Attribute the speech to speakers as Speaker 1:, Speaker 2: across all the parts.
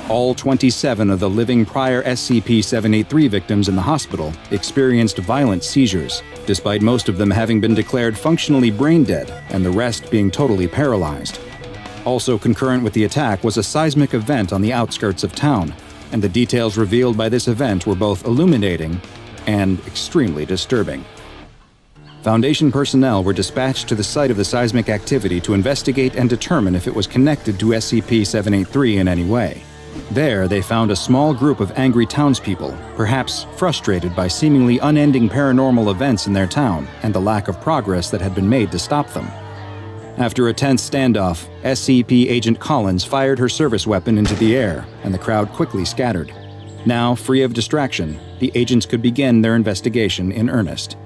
Speaker 1: All 27 of the living prior SCP-783 victims in the hospital experienced violent seizures, despite most of them having been declared functionally brain dead and the rest being totally paralyzed. Also concurrent with the attack was a seismic event on the outskirts of town, and the details revealed by this event were both illuminating and extremely disturbing. Foundation personnel were dispatched to the site of the seismic activity to investigate and determine if it was connected to SCP-783 in any way. There, they found a small group of angry townspeople, perhaps frustrated by seemingly unending paranormal events in their town and the lack of progress that had been made to stop them. After a tense standoff, SCP Agent Collins fired her service weapon into the air, and the crowd quickly scattered. Now, free of distraction, the agents could begin their investigation in earnest.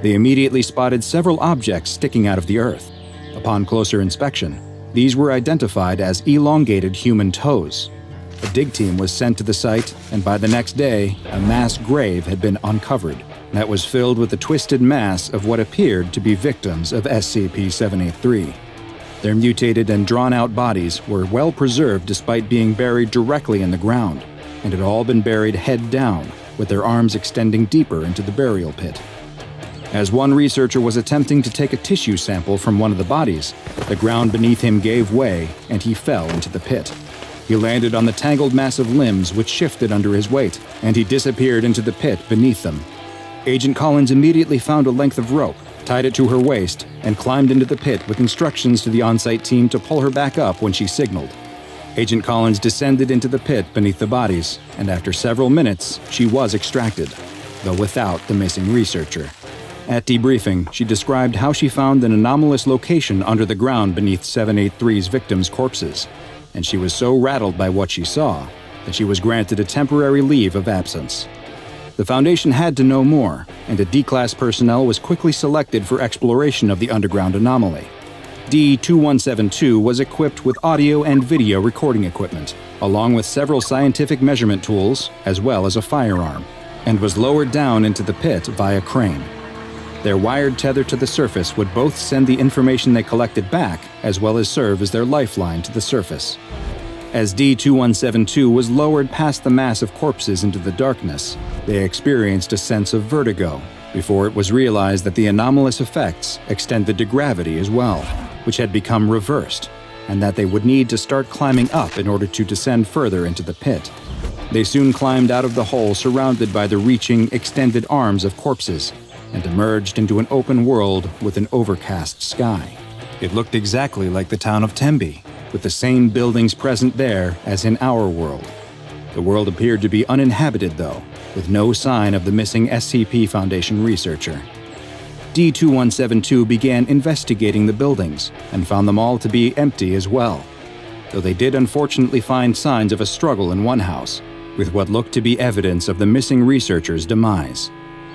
Speaker 1: They immediately spotted several objects sticking out of the earth. Upon closer inspection, these were identified as elongated human toes. A dig team was sent to the site, and by the next day, a mass grave had been uncovered that was filled with the twisted mass of what appeared to be victims of SCP-783. Their mutated and drawn-out bodies were well preserved despite being buried directly in the ground, and had all been buried head down, with their arms extending deeper into the burial pit. As one researcher was attempting to take a tissue sample from one of the bodies, the ground beneath him gave way and he fell into the pit. He landed on the tangled mass of limbs which shifted under his weight, and he disappeared into the pit beneath them. Agent Collins immediately found a length of rope, tied it to her waist, and climbed into the pit with instructions to the on-site team to pull her back up when she signaled. Agent Collins descended into the pit beneath the bodies, and after several minutes, she was extracted, though without the missing researcher. At debriefing, she described how she found an anomalous location under the ground beneath 783's victims' corpses, and she was so rattled by what she saw that she was granted a temporary leave of absence. The Foundation had to know more, and a D-Class personnel was quickly selected for exploration of the underground anomaly. D-2172 was equipped with audio and video recording equipment, along with several scientific measurement tools, as well as a firearm, and was lowered down into the pit via crane. Their wired tether to the surface would both send the information they collected back, as well as serve as their lifeline to the surface. As D-2172 was lowered past the mass of corpses into the darkness, they experienced a sense of vertigo, before it was realized that the anomalous effects extended to gravity as well, which had become reversed, and that they would need to start climbing up in order to descend further into the pit. They soon climbed out of the hole surrounded by the reaching, extended arms of corpses, and emerged into an open world with an overcast sky. It looked exactly like the town of Tembe, with the same buildings present there as in our world. The world appeared to be uninhabited, though, with no sign of the missing SCP Foundation researcher. D-2172 began investigating the buildings and found them all to be empty as well, though they did unfortunately find signs of a struggle in one house, with what looked to be evidence of the missing researcher's demise.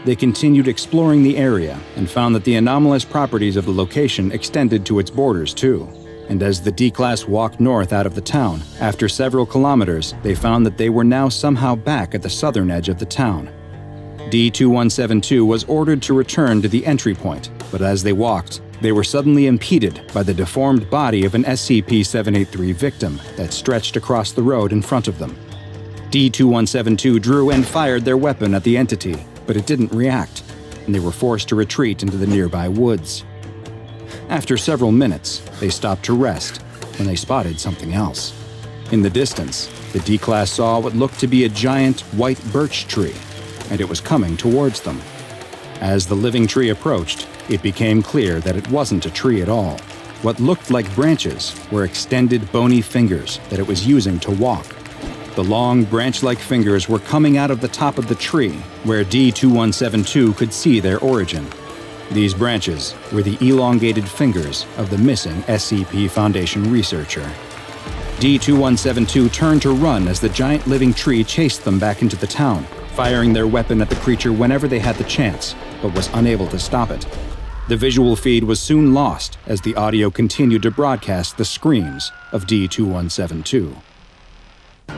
Speaker 1: They continued exploring the area and found that the anomalous properties of the location extended to its borders too. And as the D-Class walked north out of the town, after several kilometers, they found that they were now somehow back at the southern edge of the town. D-2172 was ordered to return to the entry point, but as they walked, they were suddenly impeded by the deformed body of an SCP-783 victim that stretched across the road in front of them. D-2172 drew and fired their weapon at the entity, but it didn't react, and they were forced to retreat into the nearby woods. After several minutes, they stopped to rest when they spotted something else. In the distance, the D-Class saw what looked to be a giant white birch tree, and it was coming towards them. As the living tree approached, it became clear that it wasn't a tree at all. What looked like branches were extended bony fingers that it was using to walk. The long, branch-like fingers were coming out of the top of the tree, where D-2172 could see their origin. These branches were the elongated fingers of the missing SCP Foundation researcher. D-2172 turned to run as the giant living tree chased them back into the town, firing their weapon at the creature whenever they had the chance, but was unable to stop it. The visual feed was soon lost as the audio continued to broadcast the screams of D-2172.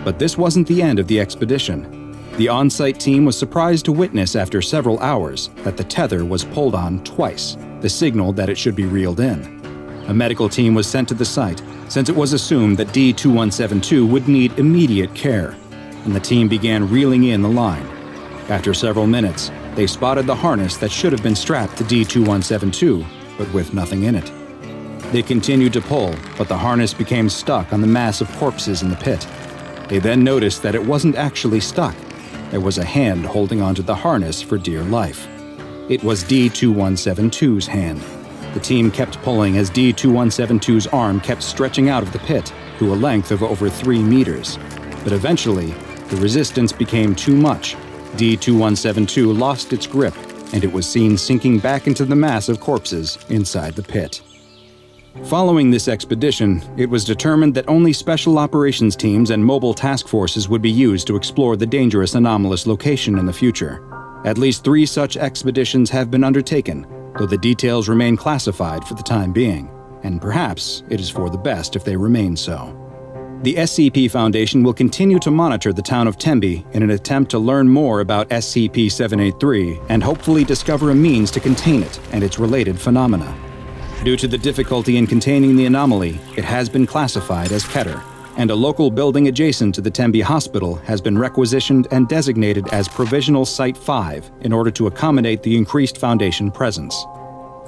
Speaker 1: But this wasn't the end of the expedition. The on-site team was surprised to witness after several hours that the tether was pulled on twice, the signal that it should be reeled in. A medical team was sent to the site, since it was assumed that D2172 would need immediate care, and the team began reeling in the line. After several minutes, they spotted the harness that should have been strapped to D2172, but with nothing in it. They continued to pull, but the harness became stuck on the mass of corpses in the pit. They then noticed that it wasn't actually stuck. There was a hand holding onto the harness for dear life. It was D2172's hand. The team kept pulling as D2172's arm kept stretching out of the pit to a length of over 3 meters. But eventually, the resistance became too much. D2172 lost its grip, and it was seen sinking back into the mass of corpses inside the pit. Following this expedition, it was determined that only special operations teams and mobile task forces would be used to explore the dangerous anomalous location in the future. At least 3 such expeditions have been undertaken, though the details remain classified for the time being, and perhaps it is for the best if they remain so. The SCP Foundation will continue to monitor the town of Tembe in an attempt to learn more about SCP-783 and hopefully discover a means to contain it and its related phenomena. Due to the difficulty in containing the anomaly, it has been classified as Keter, and a local building adjacent to the Tembe Hospital has been requisitioned and designated as Provisional Site 5 in order to accommodate the increased Foundation presence.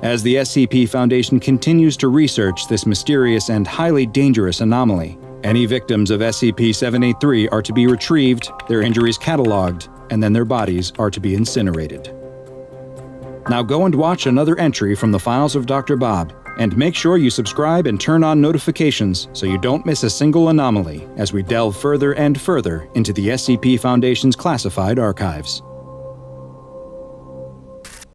Speaker 1: As the SCP Foundation continues to research this mysterious and highly dangerous anomaly, any victims of SCP-783 are to be retrieved, their injuries cataloged, and then their bodies are to be incinerated. Now go and watch another entry from the files of Dr. Bob, and make sure you subscribe and turn on notifications so you don't miss a single anomaly as we delve further and further into the SCP Foundation's classified archives.